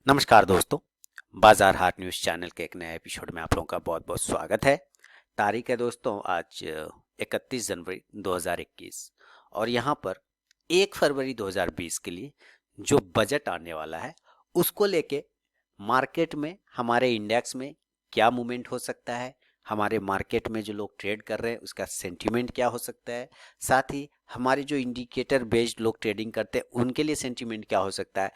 नमस्कार दोस्तों। बाजार हाट न्यूज़ चैनल के एक नए एपिसोड में आप लोगों का बहुत बहुत स्वागत है। तारीख है दोस्तों आज 31 जनवरी 2021 और यहाँ पर 1 फरवरी 2020 के लिए जो बजट आने वाला है उसको लेके मार्केट में हमारे इंडेक्स में क्या मूवमेंट हो सकता है, हमारे मार्केट में जो लोग ट्रेड कर रहे हैं उसका सेंटीमेंट क्या हो सकता है, साथ ही हमारे जो इंडिकेटर बेस्ड लोग ट्रेडिंग करते हैं उनके लिए सेंटीमेंट क्या हो सकता है,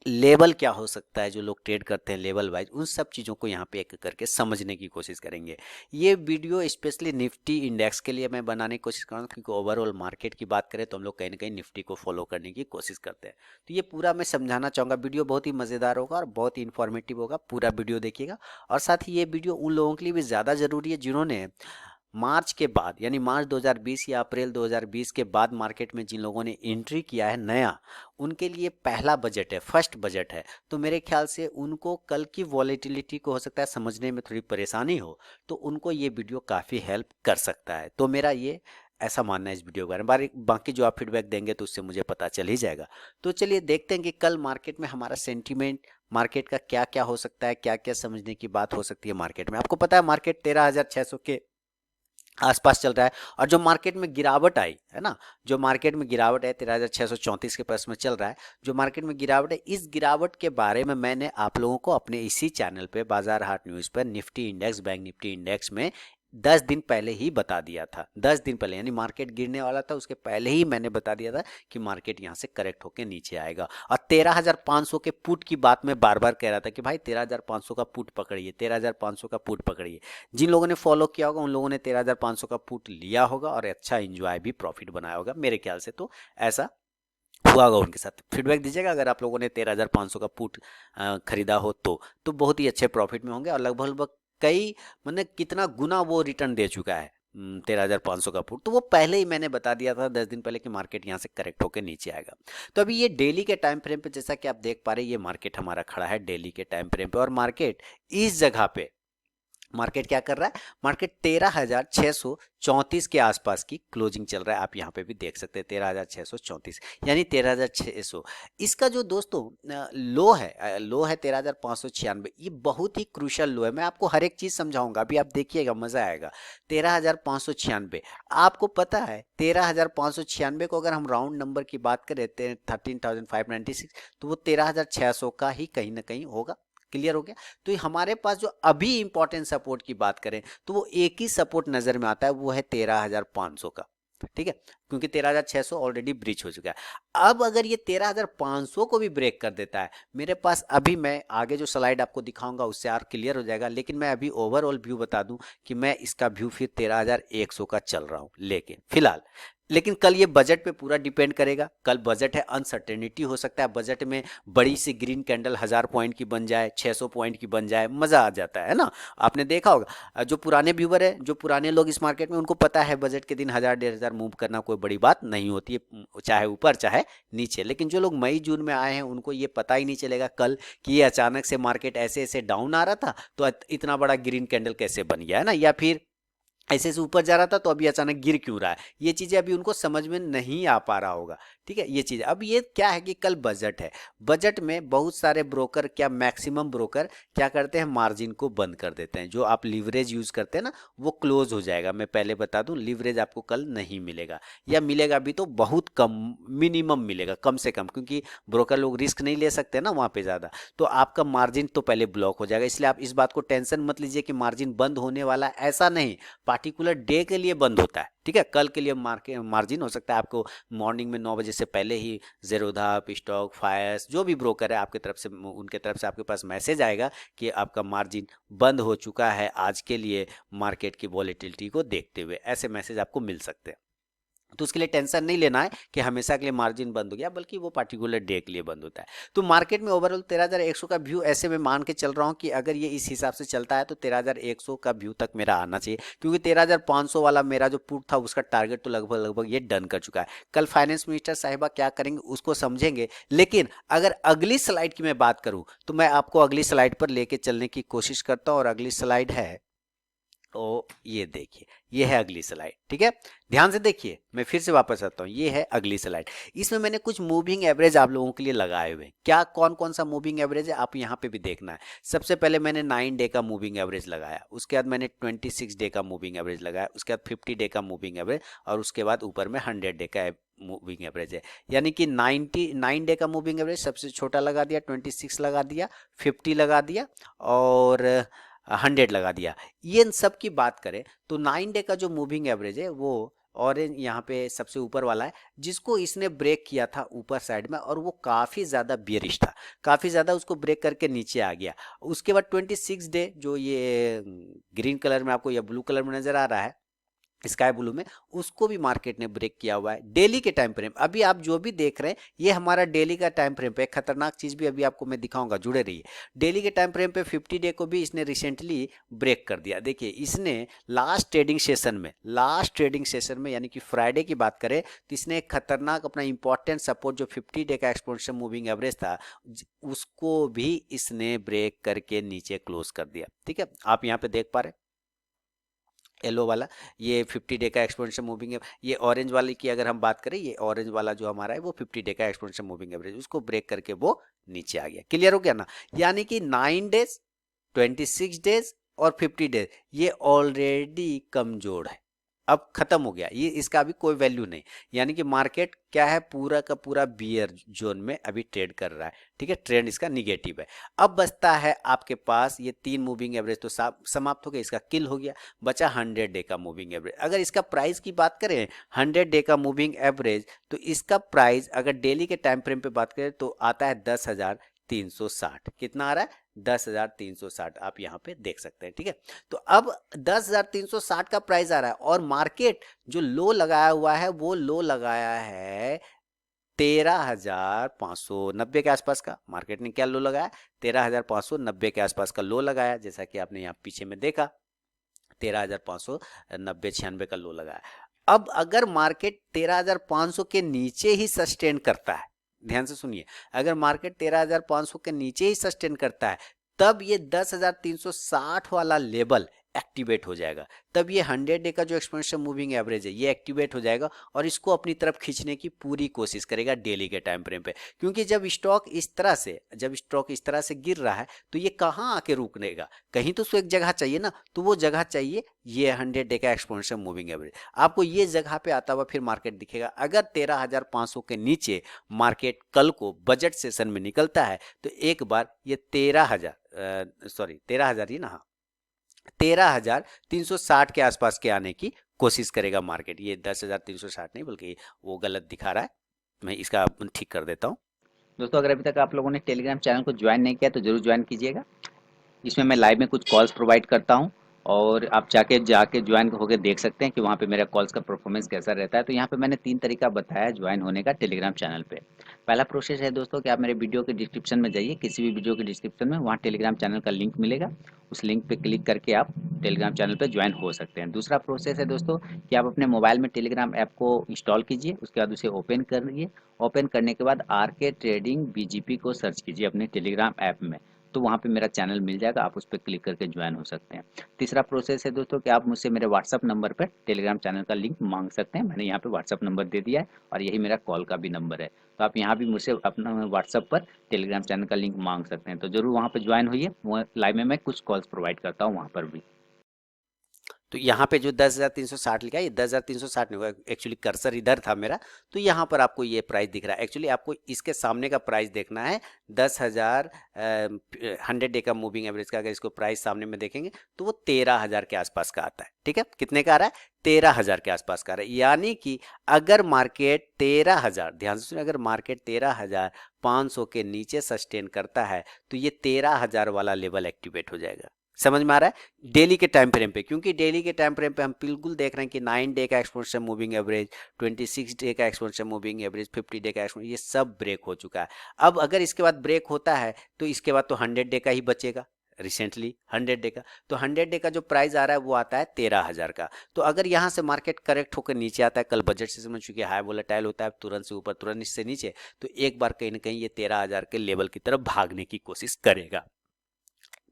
लेवल क्या हो सकता है, जो लोग ट्रेड करते हैं लेवल वाइज, उन सब चीज़ों को यहाँ पे एक करके समझने की कोशिश करेंगे। ये वीडियो स्पेशली निफ्टी इंडेक्स के लिए मैं बनाने की कोशिश कर रहा हूँ क्योंकि ओवरऑल मार्केट की बात करें तो हम लोग कहीं ना कहीं निफ्टी को फॉलो करने की कोशिश करते हैं। तो ये पूरा मैं समझाना चाहूँगा। वीडियो बहुत ही मज़ेदार होगा और बहुत ही इन्फॉर्मेटिव होगा, पूरा वीडियो देखिएगा। और साथ ही ये वीडियो उन लोगों के लिए भी ज़्यादा ज़रूरी है जिन्होंने मार्च के बाद यानी मार्च 2020 या अप्रैल 2020 के बाद मार्केट में जिन लोगों ने एंट्री किया है नया, उनके लिए पहला बजट है, फर्स्ट बजट है। तो मेरे ख्याल से उनको कल की वॉलेटिलिटी को हो सकता है समझने में थोड़ी परेशानी हो, तो उनको ये वीडियो काफ़ी हेल्प कर सकता है। तो मेरा ये ऐसा मानना है इस वीडियो के बारे में। बाकी जो आप फीडबैक देंगे तो उससे मुझे पता चल ही जाएगा। तो चलिए देखते हैं कि कल मार्केट में हमारा सेंटीमेंट, मार्केट का क्या क्या हो सकता है, क्या क्या समझने की बात हो सकती है मार्केट में। आपको पता है मार्केट 13,600 के आसपास चल रहा है और जो मार्केट में गिरावट आई है ना, जो मार्केट में गिरावट है 13,634 के पास में चल रहा है। जो मार्केट में गिरावट है, इस गिरावट के बारे में मैंने आप लोगों को अपने इसी चैनल पे बाजार हाट न्यूज़ पर Nifty index, bank Nifty index में 10 दिन पहले ही बता दिया था। 10 दिन पहले यानी मार्केट गिरने वाला था उसके पहले ही मैंने बता दिया था कि मार्केट यहाँ से करेक्ट होकर नीचे आएगा। और 13,500 के पुट की बात मैं बार बार कह रहा था कि भाई 13,500 का पुट पकड़िए, 13,500 का पुट पकड़िए। जिन लोगों ने फॉलो किया होगा उन लोगों ने 13,500 का पुट लिया होगा और अच्छा इंजॉय भी, प्रॉफिट बनाया होगा। मेरे ख्याल से तो ऐसा हुआ होगा उनके साथ। फीडबैक दीजिएगा अगर आप लोगों ने 13,500 का पुट खरीदा हो तो बहुत ही अच्छे प्रॉफिट में होंगे और लगभग लगभग कई, मतलब कितना गुना वो रिटर्न दे चुका है 13,500 का पुट। तो वो पहले ही मैंने बता दिया था 10 दिन पहले कि मार्केट यहाँ से करेक्ट होकर नीचे आएगा। तो अभी ये डेली के टाइम फ्रेम पे जैसा कि आप देख पा रहे हैं, ये मार्केट हमारा खड़ा है डेली के टाइम फ्रेम पे और मार्केट इस जगह पे, मार्केट क्या कर रहा है, मार्केट 13,634 के आसपास की क्लोजिंग चल रहा है। आप यहाँ पे भी देख सकते हैं 13,634 यानी 13,600। इसका जो दोस्तों लो है 13,596। ये बहुत ही क्रूशल लो है। मैं आपको हर एक चीज समझाऊंगा, अभी आप देखिएगा मजा आएगा। 13,596 आपको पता है, 13,596 को अगर हम राउंड नंबर की बात करें 13,596 तो वो 13,600 का ही कहीं ना कहीं होगा। क्लियर हो गया। तो हमारे पास जो अभी इंपॉर्टेंट सपोर्ट की बात करें तो वो एक ही सपोर्ट नजर में आता है, वो है 13,500 का। ठीक है, क्योंकि 13,600 ऑलरेडी ब्रीच हो चुका है। अब अगर ये 13,500 को भी ब्रेक कर देता है, मेरे पास अभी, मैं आगे जो स्लाइड आपको दिखाऊंगा उससे और क्लियर हो जाएगा, लेकिन मैं अभी ओवरऑल व्यू बता दूं कि मैं इसका व्यू फिर 13,100 का चल रहा हूं लेकिन फिलहाल। लेकिन कल ये बजट पे पूरा डिपेंड करेगा। कल बजट है, अनसर्टेनिटी हो सकता है बजट में बड़ी सी ग्रीन कैंडल 1,000 पॉइंट की बन जाए, 600 पॉइंट की बन जाए, मजा आ जाता है ना। आपने देखा होगा, जो पुराने व्यूवर है, जो पुराने लोग इस मार्केट में, उनको पता है बजट के दिन 1,000 1,500 मूव करना कोई बड़ी बात नहीं होती है, चाहे ऊपर चाहे नीचे। लेकिन जो लोग मई जून में आए हैं उनको ये पता ही नहीं चलेगा कल कि ये अचानक से मार्केट ऐसे ऐसे डाउन आ रहा था तो इतना बड़ा ग्रीन कैंडल कैसे बन गया है ना, या फिर ऐसे से ऊपर जा रहा था तो अभी अचानक गिर क्यों रहा है। ये चीजें अभी उनको समझ में नहीं आ पा रहा होगा। ठीक है, ये चीज अब ये क्या है कि कल बजट है। बजट में बहुत सारे ब्रोकर, क्या मैक्सिमम ब्रोकर क्या करते हैं, मार्जिन को बंद कर देते हैं। जो आप लीवरेज यूज करते हैं ना वो क्लोज हो जाएगा। मैं पहले बता दूं, लीवरेज आपको कल नहीं मिलेगा, या मिलेगा भी तो बहुत कम, मिनिमम मिलेगा कम से कम, क्योंकि ब्रोकर लोग रिस्क नहीं ले सकते ना वहां पे ज्यादा। तो आपका मार्जिन तो पहले ब्लॉक हो जाएगा। इसलिए आप इस बात को टेंशन मत लीजिए कि मार्जिन बंद होने वाला, ऐसा नहीं। पार्टिकुलर डे के लिए बंद होता है। ठीक है, कल के लिए मार्केट मार्जिन हो सकता है आपको मॉर्निंग में 9 बजे से पहले ही जेरोधा, स्टॉक, फायर्स, जो भी ब्रोकर है आपके तरफ से, उनके तरफ से आपके पास मैसेज आएगा कि आपका मार्जिन बंद हो चुका है आज के लिए, मार्केट की वॉलेटिलिटी को देखते हुए। ऐसे मैसेज आपको मिल सकते हैं। तो उसके लिए टेंशन नहीं लेना है कि हमेशा के लिए मार्जिन बंद हो गया, बल्कि वो पार्टिकुलर डे के लिए बंद होता है। तो मार्केट में ओवरऑल 13,100 का व्यू ऐसे में मान के चल रहा हूं कि अगर ये इस हिसाब से चलता है तो 13,100 का व्यू तक मेरा आना चाहिए, क्योंकि 13,500 वाला मेरा जो पुट था उसका टारगेट तो लगभग लगभग ये डन कर चुका है। कल फाइनेंस मिनिस्टर साहिबा क्या करेंगे उसको समझेंगे। लेकिन अगर अगली स्लाइड की मैं बात करूं तो मैं आपको अगली स्लाइड पर लेके चलने की कोशिश करता हूं, और अगली स्लाइड है ओ ये देखिए, ये है अगली स्लाइड। ठीक है, ध्यान से देखिए, मैं फिर से वापस आता हूँ, ये है अगली स्लाइड। इसमें मैंने कुछ मूविंग एवरेज आप लोगों के लिए लगाए हुए हैं। क्या कौन कौन सा मूविंग एवरेज है आप यहाँ पे भी देखना है। सबसे पहले मैंने 9 डे का मूविंग एवरेज लगाया, उसके बाद मैंने 26 डे का मूविंग एवरेज लगाया, उसके बाद 50 डे का मूविंग एवरेज, और उसके बाद ऊपर में 100 डे का मूविंग एवरेज है। यानी कि 99 डे का मूविंग एवरेज सबसे छोटा लगा दिया, 26 लगा दिया, 50 लगा दिया, और 100 लगा दिया। ये इन सब की बात करें तो 9 डे का जो मूविंग एवरेज है वो ऑरेंज यहाँ पे सबसे ऊपर वाला है, जिसको इसने ब्रेक किया था ऊपर साइड में, और वो काफ़ी ज़्यादा बियरिश था, काफ़ी ज़्यादा उसको ब्रेक करके नीचे आ गया। उसके बाद 26 डे जो ये ग्रीन कलर में आपको या ब्लू कलर में नज़र आ रहा है, स्काई ब्लू में, उसको भी मार्केट ने ब्रेक किया हुआ है डेली के टाइम फ्रेम। अभी आप जो भी देख रहे हैं ये हमारा डेली का टाइम फ्रेम पे। एक खतरनाक चीज भी अभी आपको मैं दिखाऊंगा, जुड़े रहिए। डेली के टाइम फ्रेम पे 50 डे को भी इसने रिसेंटली ब्रेक कर दिया। देखिए इसने लास्ट ट्रेडिंग सेशन में यानी कि फ्राइडे की बात करें तो इसने एक खतरनाक अपना इंपॉर्टेंट सपोर्ट जो 50 डे का एक्सपोनेंशियल मूविंग एवरेज था, उसको भी इसने ब्रेक करके नीचे क्लोज कर दिया। ठीक है, आप यहाँ पे देख पा रहे हैं येलो वाला, ये 50 डे का एक्सपोनेंशियल मूविंग है। ये ऑरेंज वाले की अगर हम बात करें, ये ऑरेंज वाला जो हमारा है वो 50 डे का एक्सपोनेंशियल मूविंग एवरेज, उसको ब्रेक करके वो नीचे आ गया। क्लियर हो गया ना। यानी कि 9 डेज, 26 डेज और 50 डेज ये ऑलरेडी कमजोर है, अब खत्म हो गया, ये इसका अभी कोई वैल्यू नहीं। यानी कि मार्केट क्या है, पूरा का पूरा बियर जोन में अभी ट्रेड कर रहा है। ठीक है, ट्रेंड इसका निगेटिव है। अब बचता है आपके पास ये 3 मूविंग एवरेज तो समाप्त हो गया, इसका किल हो गया, बचा 100 डे का मूविंग एवरेज। अगर इसका प्राइस की बात करें 100 डे का मूविंग एवरेज, तो इसका प्राइस अगर डेली के टाइम फ्रेम पे बात करें तो आता है 10,360। कितना आ रहा है, 10,360, आप यहाँ पे देख सकते हैं। ठीक है, तो अब 10,360 का प्राइस आ रहा है, और मार्केट जो लो लगाया हुआ है वो लो लगाया है 13,590 के आसपास का। मार्केट ने क्या लो लगाया, 13,590 के आसपास का लो लगाया, जैसा कि आपने यहाँ पीछे में देखा 13,590 96 का लो लगाया। अब अगर मार्केट 13,500 के नीचे ही सस्टेन करता है, ध्यान से सुनिए, अगर मार्केट 13,500 के नीचे ही सस्टेन करता है, तब ये 10,360 वाला लेवल एक्टिवेट हो जाएगा। तब ये 100 डे का जो एक्सपोनेंशियल मूविंग एवरेज है ये एक्टिवेट हो जाएगा, और इसको अपनी तरफ खींचने की पूरी कोशिश करेगा डेली के टाइम फ्रेम पे। क्योंकि जब स्टॉक इस तरह से गिर रहा है तो ये कहाँ आके रुकनेगा, कहीं तो उसको एक जगह चाहिए ना, तो वो जगह चाहिए ये 100 डे का एक्सपोनेंशियल मूविंग एवरेज। आपको ये जगह पे आता हुआ फिर मार्केट दिखेगा। अगर 13,500 के नीचे मार्केट कल को बजट सेशन में निकलता है तो एक बार ये 13,000 ही ना, हाँ 13,360 के आसपास के आने की कोशिश करेगा मार्केट। ये 10,360 नहीं बल्कि वो गलत दिखा रहा है, मैं इसका ठीक कर देता हूँ। दोस्तों, अगर अभी तक आप लोगों ने टेलीग्राम चैनल को ज्वाइन नहीं किया तो जरूर ज्वाइन कीजिएगा। इसमें मैं लाइव में कुछ कॉल्स प्रोवाइड करता हूँ, और आप जाके ज्वाइन होकर देख सकते हैं कि वहाँ पे मेरा कॉल्स का परफॉर्मेंस कैसा रहता है। तो यहाँ पे मैंने 3 तरीका बताया ज्वाइन होने का टेलीग्राम चैनल पे। पहला प्रोसेस है दोस्तों कि आप मेरे वीडियो के डिस्क्रिप्शन में जाइए, किसी भी वीडियो के डिस्क्रिप्शन में वहाँ टेलीग्राम चैनल का लिंक मिलेगा, उस लिंक पे क्लिक करके आप टेलीग्राम चैनल पे ज्वाइन हो सकते हैं। दूसरा प्रोसेस है दोस्तों कि आप अपने मोबाइल में टेलीग्राम ऐप को इंस्टॉल कीजिए, उसके बाद उसे ओपन करिए। ओपन करने के बाद आरके ट्रेडिंग बीजीपी को सर्च कीजिए अपने टेलीग्राम ऐप में, तो वहाँ पे मेरा चैनल मिल जाएगा, आप उस पर क्लिक करके ज्वाइन हो सकते हैं। तीसरा प्रोसेस है दोस्तों कि आप मुझसे मेरे व्हाट्सअप नंबर पर टेलीग्राम चैनल का लिंक मांग सकते हैं। मैंने यहाँ पे व्हाट्सअप नंबर दे दिया है, और यही मेरा कॉल का भी नंबर है। तो आप यहाँ भी मुझसे अपना व्हाट्सअप पर टेलीग्राम चैनल का लिंक मांग सकते हैं। तो जरूर वहाँ पर ज्वाइन होइए, लाइव में मैं कुछ कॉल्स प्रोवाइड करता हूँ वहाँ पर भी। तो यहाँ पे जो 10,360 लिखा है, ये 10,360 नहीं हुआ, एक्चुअली कर्सर इधर था मेरा, तो यहाँ पर आपको ये प्राइस दिख रहा है। एक्चुअली आपको इसके सामने का प्राइस देखना है, 10,000 100 डे का मूविंग एवरेज का। अगर इसको प्राइस सामने में देखेंगे तो वो 13,000 के आसपास का आता है। ठीक है, कितने का आ रहा है, 13,000 के आसपास का आ रहा है। यानी कि अगर मार्केट 13,000, ध्यान से सुनिए, अगर मार्केट 13,500 के नीचे सस्टेन करता है तो ये 13,000 वाला लेवल एक्टिवेट हो जाएगा। समझ में आ रहा है, डेली के टाइम फ्रेम पे। क्योंकि डेली के टाइम फ्रेम पे हम बिल्कुल देख रहे हैं कि 9 डे का एक्सपोनेंशियल मूविंग एवरेज, 26 डे का एक्सपोनेंशियल मूविंग एवरेज, 50 डे का एक्सपोनेंशियल, ये सब ब्रेक हो चुका है। अब अगर इसके बाद ब्रेक होता है तो इसके बाद तो 100 डे का ही बचेगा, रिसेंटली 100 डे का। तो 100 डे का जो प्राइस आ रहा है वो आता है 13,000 का। तो अगर यहाँ से मार्केट करेक्ट होकर नीचे आता है, कल बजट से समझ चुके हाई वोलेटाइल होता है, तुरंत से ऊपर तुरंत से नीचे, तो एक बार कहीं ना कहीं ये 13,000 के लेवल की तरफ भागने की कोशिश करेगा।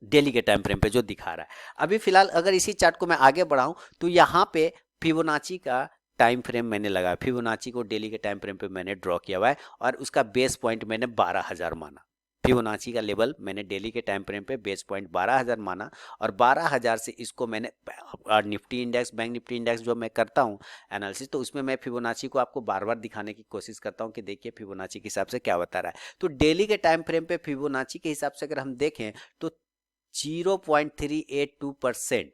डेली के टाइम फ्रेम पे जो दिखा रहा है। अभी फिलहाल अगर इसी चार्ट को मैं आगे बढ़ाऊं तो यहाँ पे फिबोनाची का टाइम फ्रेम मैंने लगाया, फिबोनाची को डेली के टाइम फ्रेम पे मैंने ड्रॉ किया हुआ है और उसका बेस पॉइंट मैंने 12,000 माना। फिबोनाची का लेवल मैंने डेली के टाइम फ्रेम पे बेस पॉइंट 12,000 माना और 12,000 से इसको मैंने Nifty index, bank Nifty index जो मैं करता हूँ एनालिसिस, तो उसमें मैं फिबोनाची को आपको बार बार दिखाने की कोशिश करता हूँ कि देखिए फिबोनाची के हिसाब से क्या बता रहा है। तो डेली के टाइम फ्रेम पे फिबोनाची के हिसाब से अगर हम देखें तो 0.382%,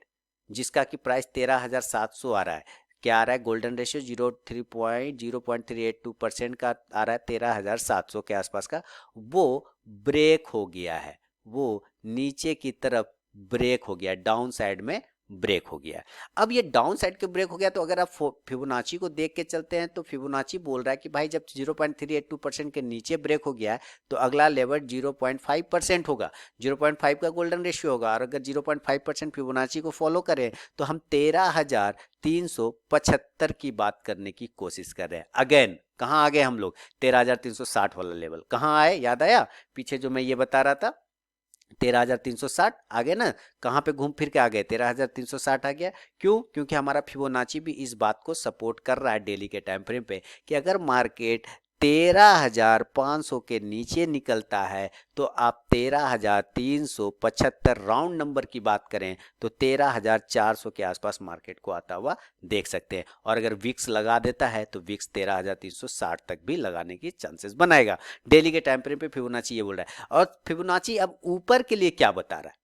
जिसका कि प्राइस 13,700 आ रहा है। क्या आ रहा है? गोल्डन रेशियो 0.382% का आ रहा है, 13,700 के आसपास का। वो ब्रेक हो गया है, वो नीचे की तरफ ब्रेक हो गया, डाउन साइड में ब्रेक हो गया। अब ये डाउन साइड के ब्रेक हो गया तो अगर आप फिबोनाची को देख के चलते हैं तो फिबोनाची बोल रहा है कि भाई जब 0.382% के नीचे ब्रेक हो गया है तो अगला लेवल 0.5% होगा, 0.5 का गोल्डन रेशियो होगा। और अगर 0.5% फिबोनाची को फॉलो करें तो हम 13,375 की बात करने की कोशिश कर रहे हैं। अगेन कहाँ आ गए हम लोग? 13,360 वाला लेवल कहाँ आए? याद आया पीछे जो मैं ये बता रहा था? 13,360 आ गए ना? कहाँ पे घूम फिर के आ गए? 13,360 आ गया। क्यों? क्योंकि हमारा फिबोनाची भी इस बात को सपोर्ट कर रहा है डेली के टाइम फ्रेम पे कि अगर मार्केट 13,500 के नीचे निकलता है तो आप 13,375 राउंड नंबर की बात करें तो 13,400 के आसपास मार्केट को आता हुआ देख सकते हैं। और अगर विक्स लगा देता है तो विक्स 13,360 तक भी लगाने की चांसेस बनाएगा। डेली के टाइम फ्रेम पे फिबोनाची ये बोल रहा है। और फिबोनाची अब ऊपर के लिए क्या बता रहा है?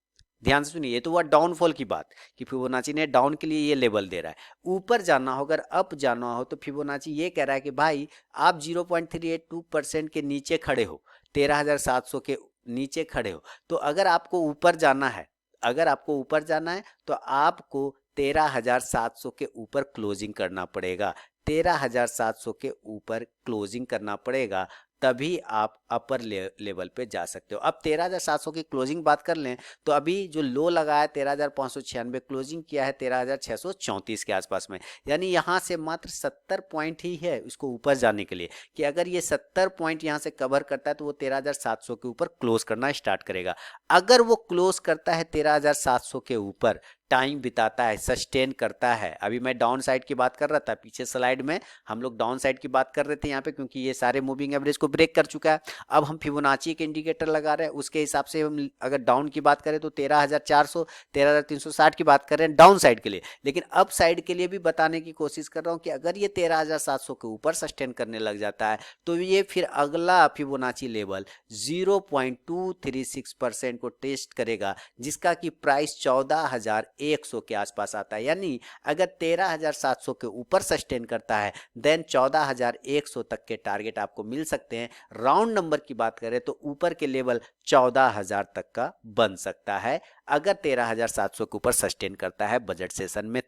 ध्यान से सुनिए, ये तो हुआ डाउनफॉल की बात कि फिबोनाची ने डाउन के लिए ये लेवल दे रहा है। ऊपर जाना हो, अगर अप जाना हो तो फिबोनाची ये कह रहा है कि भाई आप 0.382% के नीचे खड़े हो, 13,700 के नीचे खड़े हो, तो अगर आपको ऊपर जाना है, अगर आपको ऊपर जाना है तो आपको 13,700 के ऊपर क्लोजिंग करना पड़ेगा। 13,700 के ऊपर क्लोजिंग करना पड़ेगा, तभी आप अपर लेवल पे जा सकते हो। अब 13,700 की क्लोजिंग बात कर लें तो अभी जो लो लगा है 13,596, क्लोजिंग किया है 13,634 के आसपास में, यानी यहाँ से मात्र 70 पॉइंट ही है उसको ऊपर जाने के लिए कि अगर ये 70 पॉइंट यहाँ से कवर करता है तो वो 13,700 के ऊपर क्लोज करना स्टार्ट करेगा। अगर वो क्लोज करता है 13,700 के ऊपर, टाइम बिताता है, सस्टेन करता है। अभी मैं डाउन साइड की बात कर रहा था, पीछे स्लाइड में हम लोग डाउन साइड की बात कर रहे थे यहाँ पे, क्योंकि ये सारे मूविंग एवरेज को ब्रेक कर चुका है। अब हम फिबोनाची के इंडिकेटर लगा रहे हैं, उसके हिसाब से हम अगर डाउन की बात करें तो 13,400 13,360 की बात कर रहे हैं डाउन साइड के लिए। लेकिन अप साइड के लिए भी बताने की कोशिश कर रहा हूँ कि अगर ये 13,700 के ऊपर सस्टेन करने लग जाता है तो ये फिर अगला फिबोनाची लेवल 0.236% को टेस्ट करेगा, जिसका कि प्राइस 14,100 के आसपास आता है। यानी अगर 13,700 के ऊपर सस्टेन करता है देन 14,100 तक के टारगेट आपको मिल सकते हैं। राउंड नंबर की बात करें तो ऊपर के लेवल 14,000 तक का बन सकता है अगर 13,700 के ऊपर सस्टेन करता है बजट सेशन में।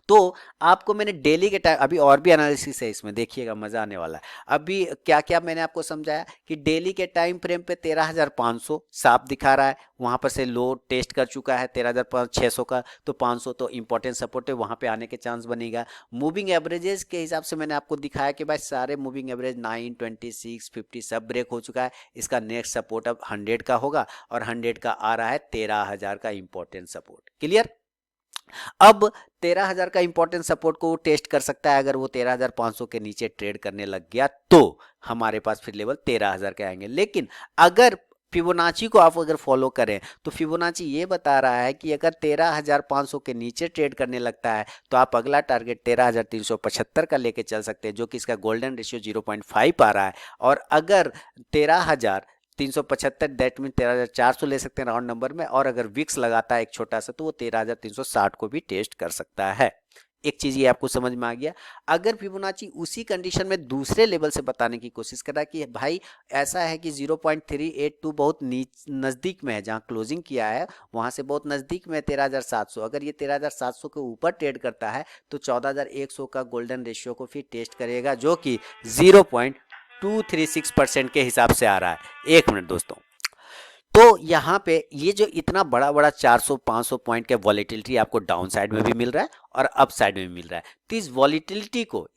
तो आपको मैंने डेली के टाइम, अभी और भी एनालिसिस है इसमें, देखिएगा मजा आने वाला है। अभी क्या क्या मैंने आपको समझाया कि डेली के टाइम फ्रेम पे 13,500 साफ दिखा रहा है, वहां पर से लो टेस्ट कर चुका है 13,600 का, तो 500 तो इंपॉर्टेंट सपोर्ट है, वहां पे आने के चांस बनेगा। मूविंग एवरेजेस के हिसाब से मैंने आपको दिखाया कि भाई सारे मूविंग एवरेज 9, 26, 50 सब ब्रेक हो चुका है। इसका नेक्स्ट सपोर्ट अब 100 का होगा और 100 का आ रहा है 13,000 का इंपॉर्टेंट सपोर्ट। क्लियर? अब 13,000 का इंपॉर्टेंट सपोर्ट को टेस्ट कर सकता है। अगर वो 13,500 के नीचे ट्रेड करने लग गया तो हमारे पास फिर लेवल 13,000 के आएंगे। लेकिन अगर फिबोनाची को आप अगर फॉलो करें तो फिबोनाची ये बता रहा है कि अगर 13,500 के नीचे ट्रेड करने लगता है तो आप अगला टारगेट 13,375 का लेके चल सकते हैं, जो कि इसका गोल्डन रेशियो 0.5 आ रहा है। और अगर 13,375 दैट मीन 13,400 ले सकते हैं राउंड नंबर में, और अगर विक्स लगाता है एक छोटा सा तो वो 13,360 को भी टेस्ट कर सकता है। एक चीज ये आपको समझ में आ गया। अगर फिबोनाची उसी कंडीशन में दूसरे लेवल से बताने की कोशिश कर रहा है कि भाई ऐसा है कि 0.382 बहुत नजदीक में है, जहां क्लोजिंग किया है वहां से बहुत नजदीक में 13,700, अगर ये 13,700 के ऊपर ट्रेड करता है तो 14,100 का गोल्डन रेशियो को फिर टेस्ट करेगा, जो कि 0.236% के हिसाब से आ रहा है। एक मिनट दोस्तों, तो यहाँ पे ये जो इतना बड़ा बड़ा 400-500 पॉइंट का वॉलेटिलिटी आपको डाउन साइड में भी मिल रहा है और अप साइड में भी मिल रहा है, तो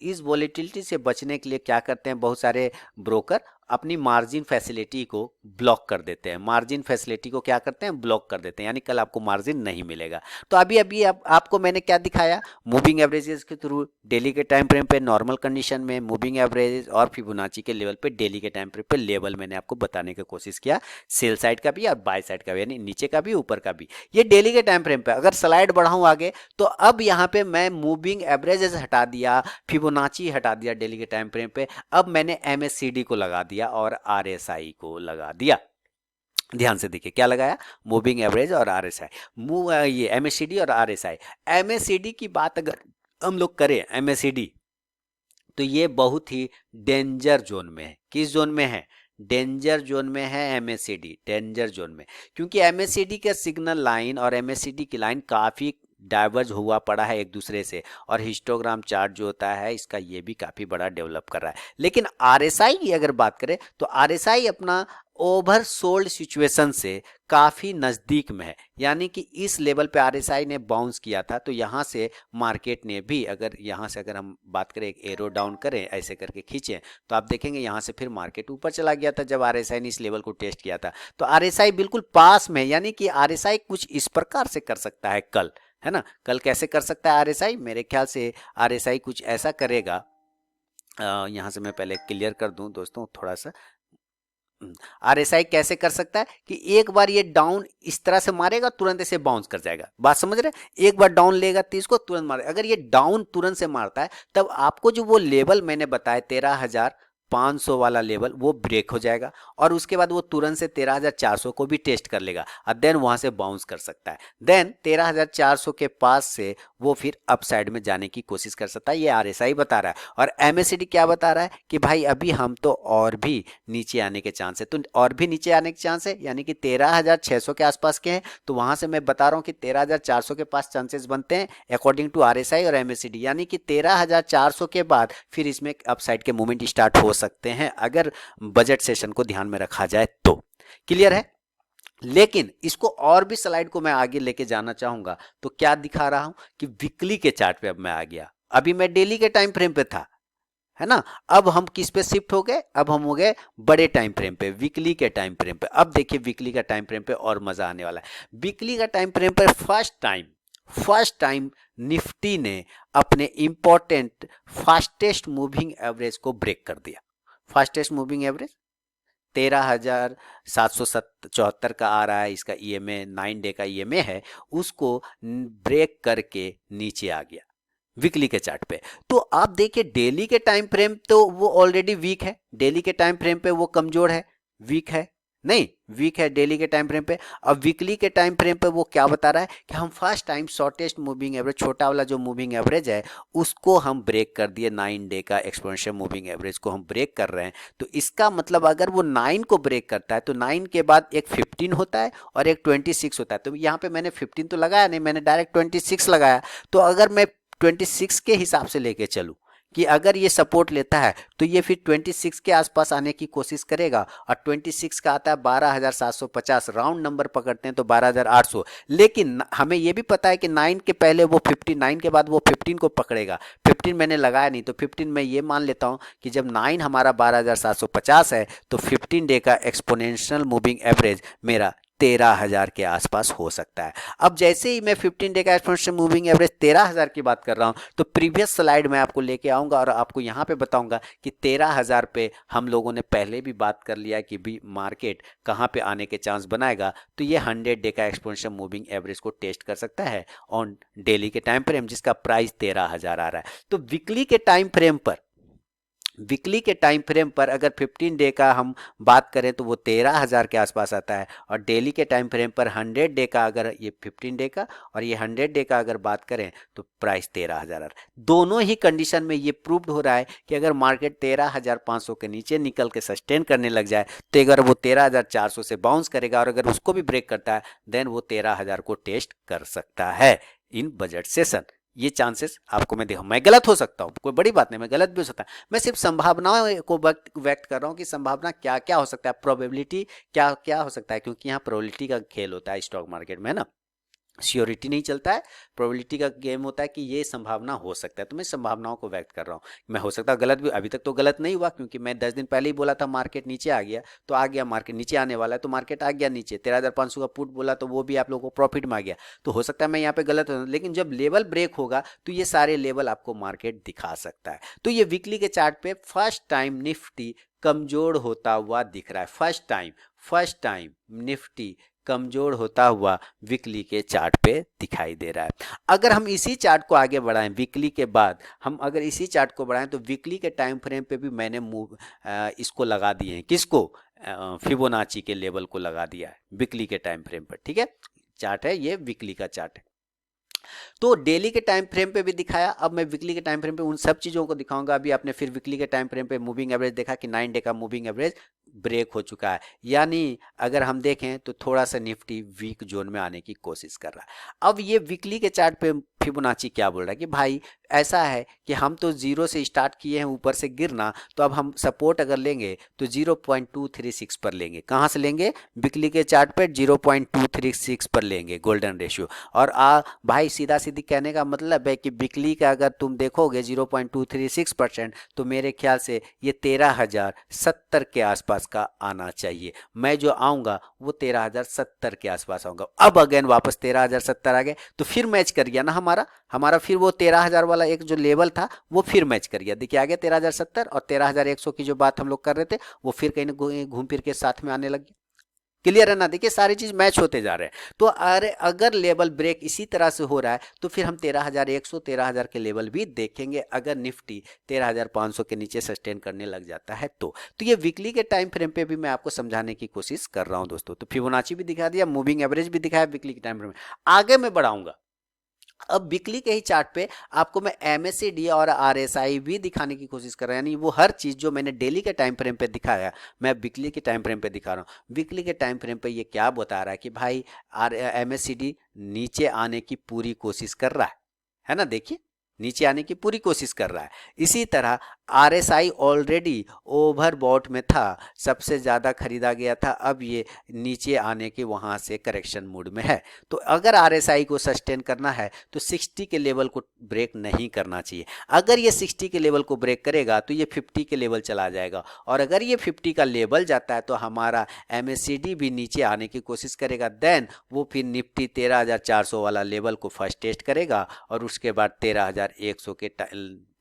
इस वॉलेटिलिटी से बचने के लिए क्या करते हैं बहुत सारे ब्रोकर, अपनी मार्जिन फैसिलिटी को ब्लॉक कर देते हैं। मार्जिन फैसिलिटी को क्या करते हैं, ब्लॉक कर देते हैं, यानी कल आपको मार्जिन नहीं मिलेगा। तो अभी अभी आपको मैंने क्या दिखाया, मूविंग एवरेजेस के थ्रू डेली के टाइम फ्रेम पे नॉर्मल कंडीशन में मूविंग एवरेज और फिबोनाची के लेवल पे डेली के टाइम फ्रेम पे लेवल मैंने आपको बताने की कोशिश किया, सेल साइड का भी और बाय साइड का भी, यानी नीचे का भी ऊपर का भी। ये डेली के टाइम फ्रेम पे। अगर स्लाइड बढ़ाऊं आगे तो अब यहाँ पे मैं मूविंग एवरेजेस हटा दिया, फिबोनाची हटा दिया डेली के टाइम फ्रेम पे, अब मैंने एमएससीडी को लगा दिया और आरएसआई को लगा दिया। ध्यान से देखिए क्या लगाया, मूविंग एवरेज और आरएसआई, ये एमएससीडी और आरएसआई। एमएससीडी की बात अगर हम लोग करें, एमएससीडी तो ये बहुत ही डेंजर जोन में है। किस जोन में है, डेंजर जोन में है एमएससीडी, डेंजर जोन में। क्योंकि एमएससीडी का सिग्नल लाइन और एमएससीडी की लाइन काफी डाइवर्ज हुआ पड़ा है एक दूसरे से, और हिस्टोग्राम चार्ट जो होता है इसका ये भी काफी बड़ा डेवलप कर रहा है। लेकिन आरएसआई की अगर बात करें तो आरएसआई अपना ओवर सोल्ड सिचुएशन से काफी नजदीक में है, यानी कि इस लेवल पे आरएसआई ने बाउंस किया था। तो यहाँ से मार्केट ने भी, अगर यहाँ से अगर हम बात करें, एक एरो डाउन करें ऐसे करके खींचें तो आप देखेंगे यहाँ से फिर मार्केट ऊपर चला गया था जब आरएसआई ने इस लेवल को टेस्ट किया था। तो आरएसआई बिल्कुल पास में, यानी कि आरएसआई कुछ इस प्रकार से कर सकता है कल, है ना। कल कैसे कर सकता है आरएसआई, मेरे ख्याल से आरएसआई कुछ ऐसा करेगा, यहाँ से मैं पहले क्लियर कर दूं दोस्तों थोड़ा सा। आरएसआई कैसे कर सकता है कि एक बार ये डाउन इस तरह से मारेगा, तुरंत ऐसे बाउंस कर जाएगा। बात समझ रहे हैं, एक बार डाउन लेगा तो इसको तुरंत मारेगा। अगर ये डाउन तुरंत से मारता है तब आपको जो वो लेवल मैंने बताया 13,500 वाला लेवल वो ब्रेक हो जाएगा, और उसके बाद वो तुरंत से 13,400 को भी टेस्ट कर लेगा और देन वहां से बाउंस कर सकता है। देन 13,400 के पास से वो फिर अप साइड में जाने की कोशिश कर सकता है, ये आरएसआई बता रहा है। और एमएससीडी क्या बता रहा है कि भाई अभी हम तो और भी नीचे आने के चांस है, तो और भी नीचे आने के चांस है, यानी कि 13,600 के आसपास के हैं। तो वहां से मैं बता रहा हूं कि 13,400 के पास चांसेस बनते हैं अकॉर्डिंग टू आरएसआई और एमएससीडी, यानी कि 13,400 के बाद फिर इसमें अपसाइड के मूवमेंट स्टार्ट हो सकते हैं अगर बजट सेशन को ध्यान में रखा जाए तो। क्लियर है। लेकिन इसको और भी स्लाइड को मैं आगे लेके जाना चाहूंगा, तो क्या दिखा रहा हूं कि वीकली के चार्ट पे अब मैं आ गया। अभी मैं डेली के टाइम फ्रेम पे था, है ना। अब हम किस पे शिफ्ट हो गए, अब हम हो गए बड़े टाइम फ्रेम पे, वीकली के टाइम फ्रेम पे। अब देखिए वीकली का टाइम फ्रेम पे और मजा आने वाला है। वीकली का टाइम फ्रेम पे फर्स्ट टाइम निफ्टी ने अपने इंपॉर्टेंट फास्टेस्ट मूविंग एवरेज को ब्रेक कर दिया। फास्टेस्ट मूविंग एवरेज 13,774 का आ रहा है, इसका ईएमए 9 डे का ईएमए है, उसको ब्रेक करके नीचे आ गया वीकली के चार्ट पे। तो आप देखिए डेली के टाइम फ्रेम तो वो ऑलरेडी वीक है, डेली के टाइम फ्रेम पे वो कमजोर है, वीक है नहीं, वीक है डेली के टाइम फ्रेम पे। अब वीकली के टाइम फ्रेम पे वो क्या बता रहा है कि हम first time shortest moving average, छोटा वाला जो मूविंग एवरेज है उसको हम ब्रेक कर दिए, 9 डे का एक्सपोनेंशियल मूविंग एवरेज को हम ब्रेक कर रहे हैं। तो इसका मतलब अगर वो 9 को ब्रेक करता है तो 9 के बाद एक 15 होता है और एक 26 होता है। तो यहाँ पे मैंने 15 तो लगाया नहीं, मैंने डायरेक्ट 26 लगाया। तो अगर मैं 26 के हिसाब से लेके चलूं कि अगर ये सपोर्ट लेता है तो ये फिर 26 के आसपास आने की कोशिश करेगा, और 26 का आता है 12,750, राउंड नंबर पकड़ते हैं तो 12,800। लेकिन हमें ये भी पता है कि 9 के पहले वो 15, 9 के बाद वो 15 को पकड़ेगा। 15 मैंने लगाया नहीं, तो 15 मैं ये मान लेता हूं कि जब 9 हमारा 12,750 है तो 15 डे का एक्सपोनेंशियल मूविंग एवरेज मेरा 13,000 के आसपास हो सकता है। अब जैसे ही मैं 15 डे का एक्सपोनेंशियल मूविंग एवरेज 13,000 की बात कर रहा हूं, तो प्रीवियस स्लाइड में आपको लेके आऊंगा और आपको यहां पे बताऊंगा कि 13,000 पे हम लोगों ने पहले भी बात कर लिया कि भी मार्केट कहां पे आने के चांस बनाएगा। तो ये 100 डे का एक्सपोनेंशियल मूविंग एवरेज को टेस्ट कर सकता है ऑन डेली के टाइम फ्रेम, जिसका प्राइस 13,000 आ रहा है। तो वीकली के टाइम फ्रेम पर अगर 15 डे का हम बात करें तो वो 13,000 के आसपास आता है, और डेली के टाइम फ्रेम पर 100 डे का, अगर ये 15 डे का और ये 100 डे का अगर बात करें तो प्राइस 13,000 आ रहा है। दोनों ही कंडीशन में ये प्रूव्ड हो रहा है कि अगर मार्केट 13,500 के नीचे निकल के सस्टेन करने लग जाए तो अगर वो 13,400 से बाउंस करेगा, और अगर उसको भी ब्रेक करता है देन वो 13,000 को टेस्ट कर सकता है इन बजट सेशन। ये चांसेस आपको मैं देखा, मैं गलत हो सकता हूँ, कोई बड़ी बात नहीं, मैं गलत भी हो सकता है। मैं सिर्फ संभावनाओं को व्यक्त कर रहा हूँ कि संभावना क्या क्या हो सकता है, प्रोबेबिलिटी क्या क्या हो सकता है, क्योंकि यहाँ प्रोबेबिलिटी का खेल होता है स्टॉक मार्केट में, है ना। श्योरिटी नहीं चलता है, प्रोबेबिलिटी का गेम होता है कि ये संभावना हो सकता है, तो मैं संभावनाओं को व्यक्त कर रहा हूँ। मैं हो सकता है गलत भी, अभी तक तो गलत नहीं हुआ क्योंकि मैं 10 दिन पहले ही बोला था मार्केट नीचे आ गया तो आ गया, मार्केट नीचे आने वाला है तो मार्केट आ गया नीचे। 13,500 का पुट बोला तो वो भी आप लोगों को प्रॉफिट में आ गया। तो हो सकता है मैं यहाँ पे गलत हूँ, लेकिन जब लेवल ब्रेक होगा तो ये सारे लेवल आपको मार्केट दिखा सकता है। तो ये वीकली के चार्ट पे फर्स्ट टाइम निफ्टी कमजोर होता हुआ दिख रहा है। फर्स्ट टाइम निफ्टी कमजोर होता हुआ वीकली के चार्ट पे दिखाई दे रहा है। अगर हम इसी चार्ट को आगे बढ़ाएं, वीकली के बाद हम अगर इसी चार्ट को बढ़ाएं तो वीकली के टाइम फ्रेम पे भी मैंने इसको लगा दिए हैं, किसको, फिबोनाची के लेवल को लगा दिया है वीकली के टाइम फ्रेम पर। ठीक है, चार्ट है ये, वीकली का चार्ट है। तो डेली के टाइम फ्रेम पे भी दिखाया, अब मैं वीकली के टाइम फ्रेम पे उन सब चीज़ों को दिखाऊंगा। अभी आपने फिर वीकली के टाइम फ्रेम पे मूविंग एवरेज देखा कि 9 डे का मूविंग एवरेज ब्रेक हो चुका है, यानी अगर हम देखें तो थोड़ा सा निफ्टी वीक जोन में आने की कोशिश कर रहा है। अब ये वीकली के चार्ट पे फिबोनाची क्या बोल रहा है कि भाई ऐसा है कि हम तो जीरो से स्टार्ट किए हैं ऊपर से गिरना, तो अब हम सपोर्ट अगर लेंगे तो 0.236 पर लेंगे। कहाँ से लेंगे, वीकली के चार्ट पे 0.236 पर लेंगे गोल्डन रेशियो। और भाई सीधा सीधी कहने का मतलब है कि वीकली का अगर तुम देखोगे 0.236% तो मेरे ख्याल से ये 13,070 के आसपास का आना चाहिए। मैं जो आऊँगा वो 13,070 के आसपास आऊँगा। अब अगेन वापस 13,070 आ गए तो फिर मैच कर गया ना हमारा फिर वो 13,000 वाला एक जो लेवल था वो फिर मैच कर गया। देखिए आ गया 13,070 और 13,100 की जो बात हम लोग कर रहे थे वो फिर कहीं ना घूम फिर के साथ में आने लगी। क्लियर है ना, देखिए सारी चीज मैच होते जा रहे हैं। तो अरे अगर लेवल ब्रेक इसी तरह से हो रहा है तो फिर हम 13,100 13,000 के लेवल भी देखेंगे अगर निफ्टी 13,500 के नीचे सस्टेन करने लग जाता है तो ये वीकली के टाइम फ्रेम पे भी मैं आपको समझाने की कोशिश कर रहा हूं दोस्तों। तो फिबोनाची भी दिखा दिया, मूविंग एवरेज भी दिखाया वीकली के टाइम फ्रेम में। आगे मैं बढ़ाऊंगा, अब वीकली के ही चार्ट पे आपको मैं एमएससीडी और आरएसआई भी दिखाने की कोशिश कर रहा हूं, यानी वो हर चीज जो मैंने डेली के टाइम फ्रेम पे दिखाया मैं वीकली के टाइम फ्रेम पे दिखा रहा हूँ। वीकली के टाइम फ्रेम पे ये क्या बता रहा है कि भाई एमएससीडी नीचे आने की पूरी कोशिश कर रहा है ना, देखिए नीचे आने की पूरी कोशिश कर रहा है। इसी तरह आरएसआई ऑलरेडी ओवरबॉट में था, सबसे ज़्यादा खरीदा गया था, अब ये नीचे आने के वहाँ से करेक्शन मूड में है। तो अगर आरएसआई को सस्टेन करना है तो 60 के लेवल को ब्रेक नहीं करना चाहिए। अगर ये 60 के लेवल को ब्रेक करेगा तो ये 50 के लेवल चला जाएगा, और अगर ये 50 का लेवल जाता है तो हमारा एमएससीडी भी नीचे आने की कोशिश करेगा। देन वो फिर निफ्टी 13,400 वाला लेवल को फर्स्ट टेस्ट करेगा और उसके बाद 13,100 के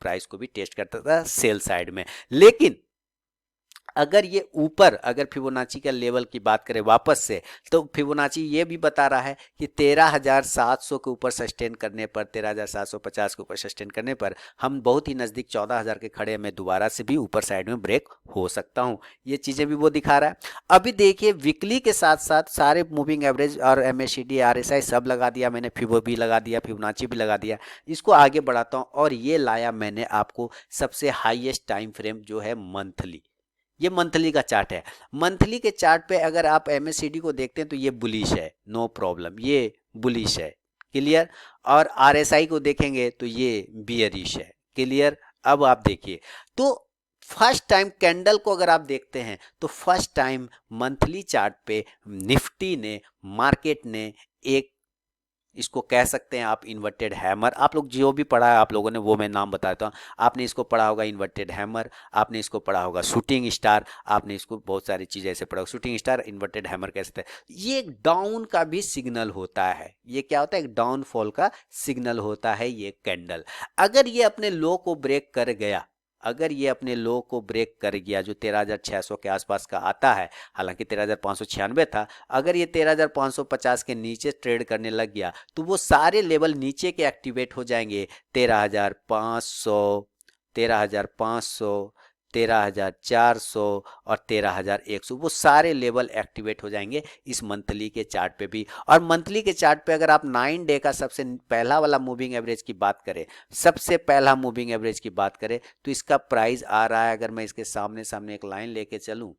प्राइस को भी टेस्ट करता था सेल साइड में। लेकिन अगर ये ऊपर, अगर फिबोनाची का लेवल की बात करें वापस से, तो फिबोनाची ये भी बता रहा है कि 13,700 के ऊपर सस्टेन करने पर, 13,750 के ऊपर सस्टेन करने पर हम बहुत ही नज़दीक 14,000 के खड़े में दोबारा से भी ऊपर साइड में ब्रेक हो सकता हूँ। ये चीज़ें भी वो दिखा रहा है। अभी देखिए वीकली के साथ साथ सारे मूविंग एवरेज और एमएससीडी आरएसआई सब लगा दिया मैंने, फिबो भी लगा दिया, फिबोनाची भी लगा दिया। इसको आगे बढ़ाता हूँ और ये लाया मैंने आपको सबसे हाईएस्ट टाइम फ्रेम जो है मंथली। ये मंथली का चार्ट है। मंथली के चार्ट पे अगर आप एमएससीडी को देखते हैं तो ये बुलिश है, नो प्रॉब्लम, ये बुलिश है, क्लियर। और आरएसआई को देखेंगे तो ये बियरिश है, क्लियर। अब आप देखिए तो फर्स्ट टाइम कैंडल को अगर आप देखते हैं तो फर्स्ट टाइम मंथली चार्ट पे निफ्टी ने, मार्केट ने एक, इसको कह सकते हैं आप इन्वर्टेड हैमर, आप लोग जो भी पढ़ा है आप लोगों ने वो मैं नाम बताता हूँ। आपने इसको पढ़ा होगा इन्वर्टेड हैमर, आपने इसको पढ़ा होगा शूटिंग स्टार, आपने इसको बहुत सारी चीज़ें ऐसे पढ़ा होगा, शूटिंग स्टार, इन्वर्टेड हैमर कह सकते हैं। ये एक डाउन का भी सिग्नल होता है। ये क्या होता है, एक डाउनफॉल का सिग्नल होता है ये कैंडल। अगर ये अपने लो को ब्रेक कर गया, अगर ये अपने लो को ब्रेक कर गया जो 13,600 के आसपास का आता है, हालांकि 13,596 था, अगर ये 13,550 के नीचे ट्रेड करने लग गया तो वो सारे लेवल नीचे के एक्टिवेट हो जाएंगे। 13,500, 13,500, 13,400 और 13,100, वो सारे लेवल एक्टिवेट हो जाएंगे इस मंथली के चार्ट पे भी। और मंथली के चार्ट पे अगर आप 9 डे का सबसे पहला वाला मूविंग एवरेज की बात करें, सबसे पहला मूविंग एवरेज की बात करें तो इसका प्राइस आ रहा है, अगर मैं इसके सामने सामने एक लाइन लेके चलूं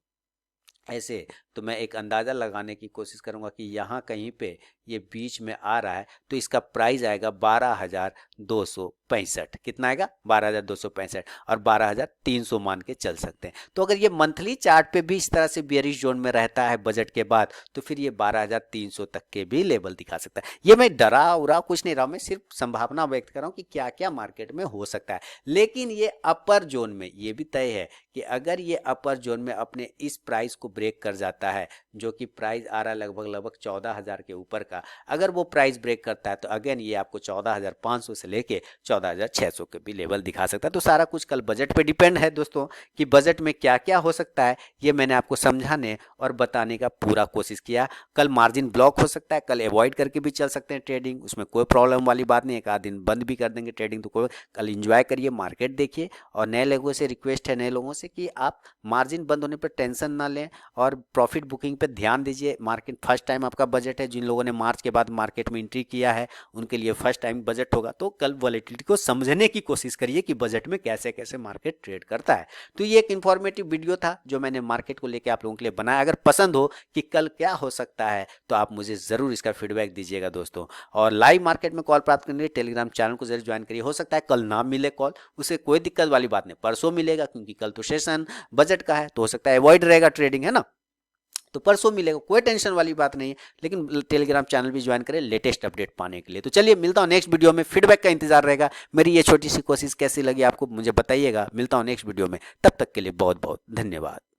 ऐसे तो मैं एक अंदाज़ा लगाने की कोशिश करूंगा कि यहाँ कहीं पे ये बीच में आ रहा है, तो इसका प्राइस आएगा 12,265। कितना आएगा? 12,265, और 12,300 मान के चल सकते हैं। तो अगर ये मंथली चार्ट पे भी इस तरह से बियरिश जोन में रहता है बजट के बाद, तो फिर ये 12,300 तक के भी लेवल दिखा सकता है। ये मैं डरा उरा कुछ नहीं रहा, मैं सिर्फ संभावना व्यक्त कर रहा हूँ कि क्या क्या मार्केट में हो सकता है। लेकिन ये अपर जोन में ये भी तय है कि अगर ये अपर जोन में अपने इस प्राइस को ब्रेक कर जाता है, जो कि प्राइस आ रहा है लगभग 14,000 के ऊपर का, अगर वो प्राइस ब्रेक करता है तो अगेन ये आपको 14,500 से लेके 14,600 के भी लेवल दिखा सकता है। तो सारा कुछ कल बजट पे डिपेंड है दोस्तों, कि बजट में क्या क्या हो सकता है। ये मैंने आपको समझाने और बताने का पूरा कोशिश किया। कल मार्जिन ब्लॉक हो सकता है, कल अवॉइड करके भी चल सकते हैं ट्रेडिंग, उसमें कोई प्रॉब्लम वाली बात नहीं। एक आध दिन बंद भी कर देंगे ट्रेडिंग तो कोई, कल इंजॉय करिए, मार्केट देखिए। और नए लोगों से रिक्वेस्ट है, नए लोगों से, कि आप मार्जिन बंद होने पर टेंशन ना लें और प्रॉफिट बुकिंग पे ध्यान दीजिए। मार्केट फर्स्ट टाइम आपका बजट है, जिन लोगों ने मार्च के बाद मार्केट में एंट्री किया है उनके लिए फर्स्ट टाइम बजट होगा। तो कल वॉलेटिलिटी को समझने की कोशिश करिए कि बजट में कैसे कैसे मार्केट ट्रेड करता है। तो ये एक इंफॉर्मेटिव वीडियो था जो मैंने मार्केट को लेकर आप लोगों के लिए बनाया। अगर पसंद हो कि कल क्या हो सकता है तो आप मुझे जरूर इसका फीडबैक दीजिएगा दोस्तों। और लाइव मार्केट में कॉल प्राप्त करने के लिए टेलीग्राम चैनल को जरूर ज्वाइन करिए। हो सकता है कल ना मिले कॉल, उसे कोई दिक्कत वाली बात नहीं, परसों मिलेगा, क्योंकि कल तो सेशन बजट का है, तो हो सकता है अवॉइड रहेगा ट्रेडिंग, है ना। तो परसों मिलेगा, कोई टेंशन वाली बात नहीं है। लेकिन टेलीग्राम चैनल भी ज्वाइन करें लेटेस्ट अपडेट पाने के लिए। तो चलिए, मिलता हूं नेक्स्ट वीडियो में, फीडबैक का इंतजार रहेगा। मेरी ये छोटी सी कोशिश कैसी लगी आपको मुझे बताइएगा। मिलता हूं नेक्स्ट वीडियो में, तब तक के लिए बहुत बहुत धन्यवाद।